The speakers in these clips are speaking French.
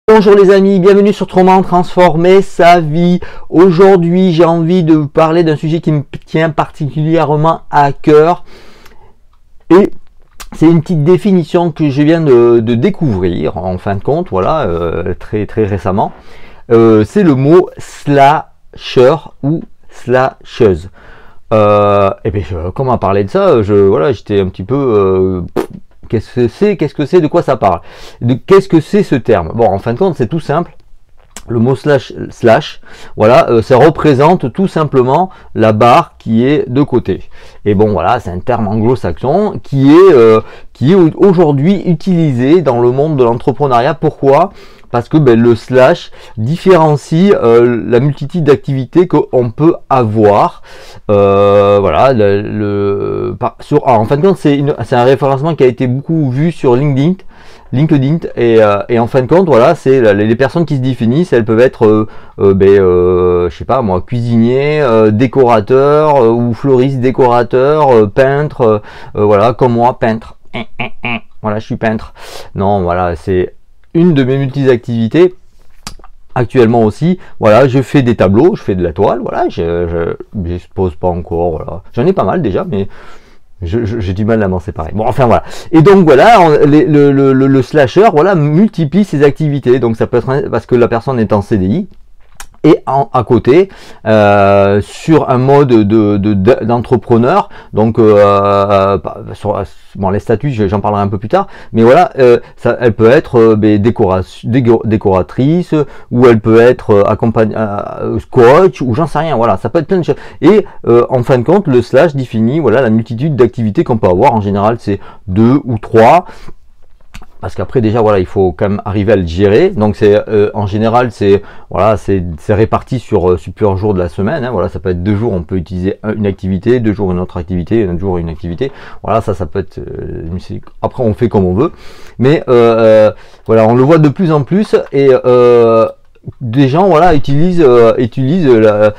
Bonjour les amis, bienvenue sur Comment transformer sa vie. Aujourd'hui, j'ai envie de vous parler d'un sujet qui me tient particulièrement à cœur. Et c'est une petite définition que je viens de découvrir, en fin de compte, voilà, très récemment. C'est le mot slasher ou slasheuse. Et bien, comment parler de ça, voilà, j'étais un petit peu... Qu'est-ce que c'est, de quoi ça parle, qu'est-ce que c'est ce terme? Bon, en fin de compte, c'est tout simple. Le mot slash, voilà, ça représente tout simplement la barre qui est de côté. Et bon, voilà, c'est un terme anglo-saxon qui est aujourd'hui utilisé dans le monde de l'entrepreneuriat. Pourquoi? Parce que le slash différencie la multitude d'activités qu'on peut avoir. Voilà, en fin de compte, c'est un référencement qui a été beaucoup vu sur LinkedIn. Et en fin de compte, voilà, c'est les personnes qui se définissent. Elles peuvent être je sais pas moi, cuisinier, décorateur, ou fleuriste, décorateur, peintre, voilà, comme moi, peintre. Voilà, je suis peintre. Non, voilà, c'est une de mes multi-activités. Actuellement aussi, voilà, je fais des tableaux, je fais de la toile, voilà, j'expose pas encore, voilà, j'en ai pas mal déjà, mais j'ai du mal à m'en séparer. Bon, enfin voilà. Et donc voilà, le slasher, voilà, multiplie ses activités. Donc ça peut être parce que la personne est en CDI. Et à côté, sur un mode d'entrepreneur, donc bon, les statuts, j'en parlerai un peu plus tard, mais voilà, elle peut être décoratrice, ou elle peut être coach, ou j'en sais rien, voilà, ça peut être plein de choses. Et en fin de compte, le slash définit, voilà, la multitude d'activités qu'on peut avoir. En général, c'est 2 ou 3. Parce qu'après déjà, voilà, il faut quand même arriver à le gérer. Donc c'est en général, c'est voilà, c'est réparti sur plusieurs jours de la semaine, hein. Voilà, ça peut être 2 jours, on peut utiliser une activité, 2 jours une autre activité, un jour une activité. Voilà, ça peut être après on fait comme on veut. Mais voilà, on le voit de plus en plus. Et des gens, voilà, utilisent alors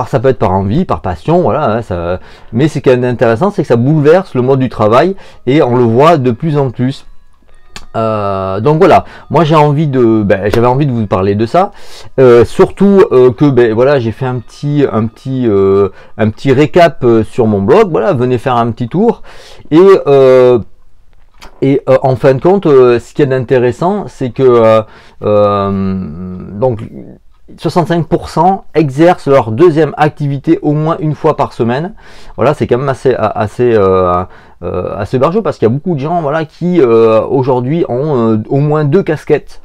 ça peut être par envie, par passion, voilà, hein, mais c'est quand même intéressant, c'est que ça bouleverse le mode du travail, et on le voit de plus en plus. Donc voilà, moi j'avais envie de vous parler de ça, surtout que voilà, j'ai fait un petit récap sur mon blog. Voilà, venez faire un petit tour. Et en fin de compte, ce qui est intéressant, c'est que donc 65% exercent leur deuxième activité au moins une fois par semaine. Voilà, c'est quand même assez barjot, parce qu'il y a beaucoup de gens, voilà, qui aujourd'hui ont au moins 2 casquettes.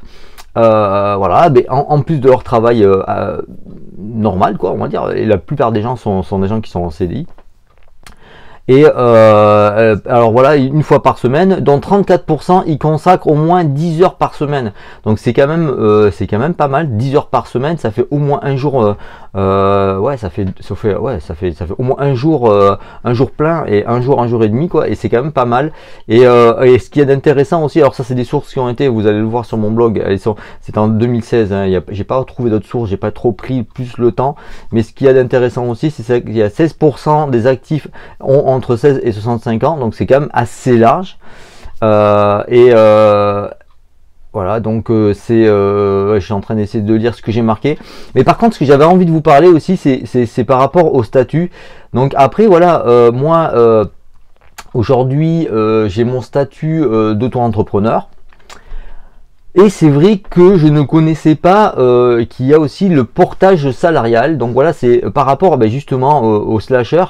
Voilà, en plus de leur travail normal, quoi, on va dire. Et la plupart des gens sont des gens qui sont en CDI. Et alors voilà, une fois par semaine, dont 34% y consacrent au moins 10 heures par semaine. Donc c'est quand même pas mal. 10 heures par semaine, ça fait au moins un jour. Ouais, ça fait au moins un jour plein, et un jour et demi, quoi. Et c'est quand même pas mal. Et ce qui est intéressant aussi, alors ça c'est des sources qui ont été, vous allez le voir sur mon blog, c'est en 2016. Hein, j'ai pas trouvé d'autres sources, j'ai pas trop pris plus le temps. Mais ce qui est intéressant aussi, c'est qu'il y a 16% des actifs ont entre 16 et 65 ans, donc c'est quand même assez large. Voilà, donc je suis en train d'essayer de lire ce que j'ai marqué. Mais par contre, ce que j'avais envie de vous parler aussi, c'est par rapport au statut. Donc après, voilà, moi, aujourd'hui, j'ai mon statut d'auto-entrepreneur. Et c'est vrai que je ne connaissais pas qu'il y a aussi le portage salarial. Donc voilà, c'est par rapport justement au slasher.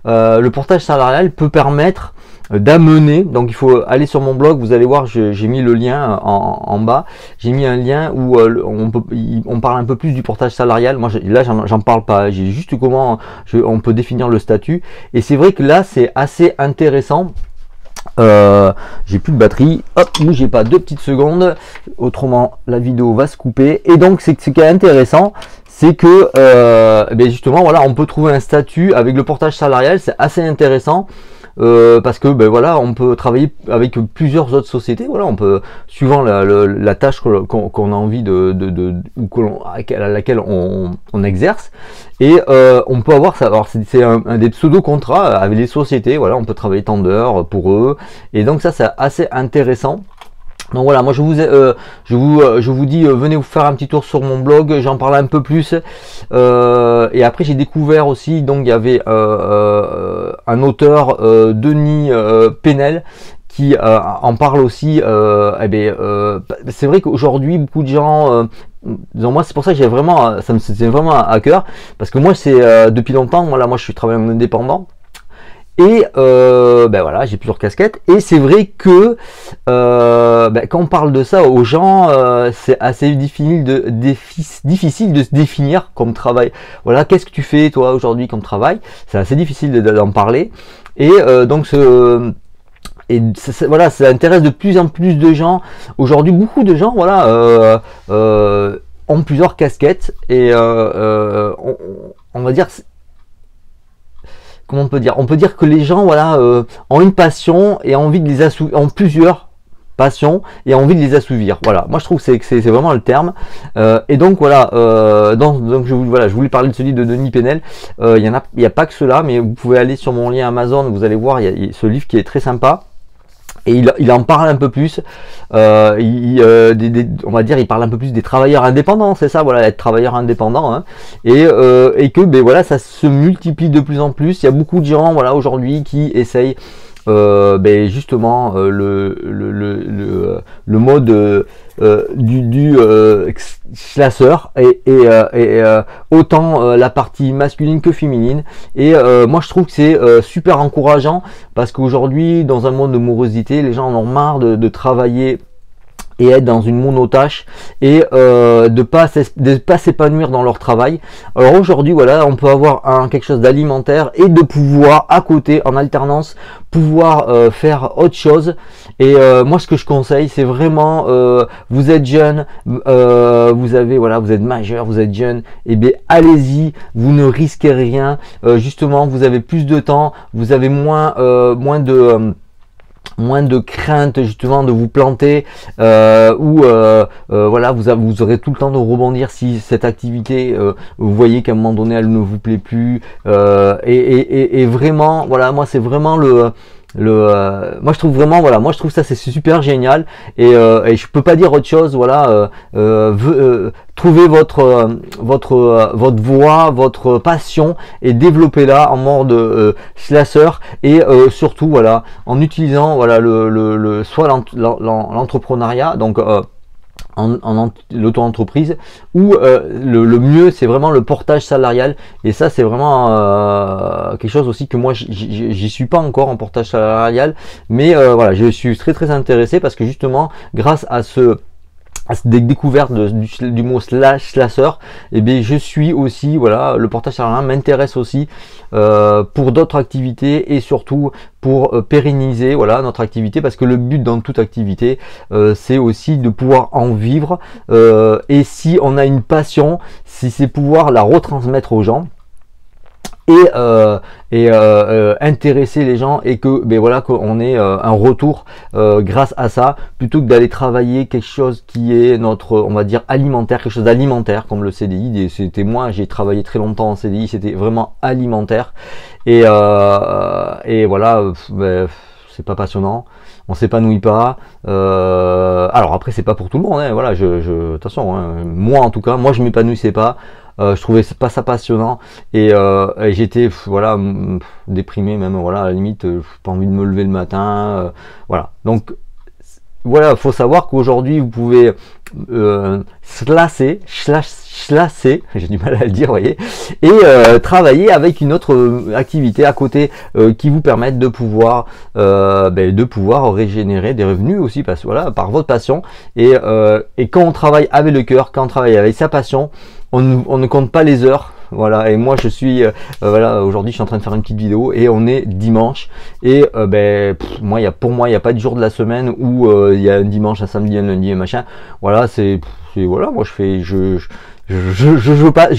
Le portage salarial peut permettre d'amener, donc il faut aller sur mon blog, vous allez voir, j'ai mis le lien en bas, j'ai mis un lien où on parle un peu plus du portage salarial. Moi là j'en parle pas, j'ai juste comment on peut définir le statut. Et c'est vrai que là c'est assez intéressant. J'ai plus de batterie, hop, bougez pas 2 petites secondes, autrement la vidéo va se couper. Et donc ce qui est intéressant, c'est que justement, voilà, on peut trouver un statut avec le portage salarial. C'est assez intéressant. Parce que voilà, on peut travailler avec plusieurs autres sociétés. Voilà, on peut, suivant la tâche qu'on a envie à laquelle on exerce, et on peut avoir ça. Alors c'est un des pseudo contrats avec les sociétés. Voilà, on peut travailler tant d'heures pour eux, et donc ça c'est assez intéressant. Donc voilà, moi je vous dis, venez vous faire un petit tour sur mon blog, j'en parle un peu plus. Et après j'ai découvert aussi, donc il y avait un auteur, Denis Pénel, qui en parle aussi. C'est vrai qu'aujourd'hui beaucoup de gens, disons, moi c'est pour ça que j'ai vraiment, ça me c'est vraiment à cœur, parce que moi c'est depuis longtemps, voilà, moi je suis travailleur indépendant. Et voilà, j'ai plusieurs casquettes. Et c'est vrai que quand on parle de ça aux gens, c'est assez difficile de se définir comme travail. Voilà, qu'est-ce que tu fais toi aujourd'hui comme travail? C'est assez difficile d'en parler. Et voilà, ça intéresse de plus en plus de gens. Aujourd'hui, beaucoup de gens, voilà, ont plusieurs casquettes. Et on va dire, comment on peut dire? On peut dire que les gens, voilà, ont une passion et ont envie de les assouvir, ont plusieurs passions et ont envie de les assouvir. Voilà, moi je trouve que c'est vraiment le terme. Et donc voilà, donc je voulais parler de ce livre de Denis Pénel. Il y a pas que cela, mais vous pouvez aller sur mon lien Amazon, vous allez voir, il y a ce livre qui est très sympa. Et il en parle un peu plus, on va dire, il parle un peu plus des travailleurs indépendants, c'est ça, voilà, être travailleur indépendant, hein, et que, ben voilà, ça se multiplie de plus en plus. Il y a beaucoup de gens, voilà, aujourd'hui qui essayent justement le mode du classeur et autant la partie masculine que féminine. Et moi je trouve que c'est super encourageant, parce qu'aujourd'hui dans un monde de morosité, les gens en ont marre de travailler et être dans une monotâche et de pas s'épanouir dans leur travail. Alors aujourd'hui, voilà, on peut avoir quelque chose d'alimentaire et de pouvoir à côté, en alternance, pouvoir faire autre chose. Et moi ce que je conseille, c'est vraiment, vous êtes jeune, vous êtes majeur, vous êtes jeune, et bien allez-y, vous ne risquez rien. Justement, vous avez plus de temps, vous avez moins de crainte justement de vous planter, voilà, vous aurez tout le temps de rebondir si cette activité, vous voyez qu'à un moment donné elle ne vous plaît plus, et vraiment, voilà, moi c'est vraiment moi je trouve vraiment, voilà, moi je trouve ça c'est super génial, et je peux pas dire autre chose, voilà. Trouvez votre voie, votre passion, et développez-la en mode slasher, et surtout, voilà, en utilisant, voilà, soit l'entrepreneuriat, donc l'auto-entreprise, ou le mieux c'est vraiment le portage salarial. Et ça c'est vraiment quelque chose aussi que moi j'y suis pas encore en portage salarial, mais voilà, je suis très intéressé, parce que justement grâce à des découvertes du mot slasher, et bien je suis aussi, voilà, le portage salarial m'intéresse aussi pour d'autres activités, et surtout pour pérenniser, voilà, notre activité, parce que le but dans toute activité, c'est aussi de pouvoir en vivre, et si on a une passion, si c'est pouvoir la retransmettre aux gens, et intéresser les gens, et que ben voilà, qu'on ait un retour grâce à ça, plutôt que d'aller travailler quelque chose qui est notre, on va dire, alimentaire, quelque chose d'alimentaire comme le CDI. C'était moi, j'ai travaillé très longtemps en CDI, c'était vraiment alimentaire, et voilà, c'est pas passionnant, on s'épanouit pas. Alors après c'est pas pour tout le monde, hein, voilà, attention, hein, moi en tout cas, moi je m'épanouissais pas. Je trouvais pas ça passionnant, et j'étais, voilà, déprimé même, voilà, à la limite, pas envie de me lever le matin, voilà. Donc voilà, faut savoir qu'aujourd'hui vous pouvez slasser, j'ai du mal à le dire, vous voyez, et travailler avec une autre activité à côté qui vous permette de pouvoir régénérer des revenus aussi, parce que voilà, par votre passion. Et quand on travaille avec le cœur, quand on travaille avec sa passion, on ne compte pas les heures. Voilà, et moi je suis voilà, aujourd'hui je suis en train de faire une petite vidéo, et on est dimanche, et pour moi il n'y a pas de jour de la semaine où il y a un dimanche, un samedi, un lundi, un machin. Voilà, voilà, moi je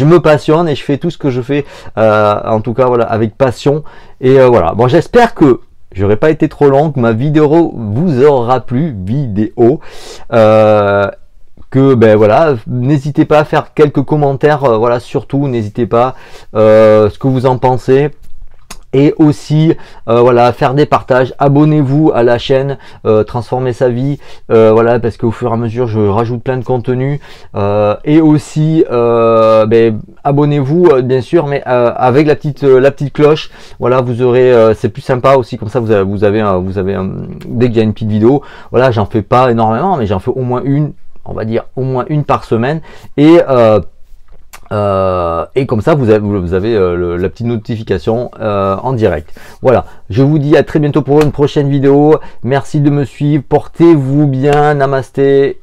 me passionne, et je fais tout ce que je fais, en tout cas, voilà, avec passion. Et voilà, bon, j'espère que j'aurais pas été trop long, que ma vidéo vous aura plu, que ben voilà, n'hésitez pas à faire quelques commentaires, voilà, surtout n'hésitez pas, ce que vous en pensez. Et aussi voilà, faire des partages, abonnez-vous à la chaîne Transformer sa vie, voilà, parce qu'au fur et à mesure je rajoute plein de contenu, et aussi abonnez-vous bien sûr, mais avec la petite cloche, voilà, vous aurez c'est plus sympa aussi, comme ça vous avez dès qu'il y a une petite vidéo, voilà, j'en fais pas énormément, mais j'en fais au moins une, on va dire au moins une par semaine, et comme ça vous avez la petite notification en direct. Voilà, je vous dis à très bientôt pour une prochaine vidéo. Merci de me suivre, portez-vous bien, namasté.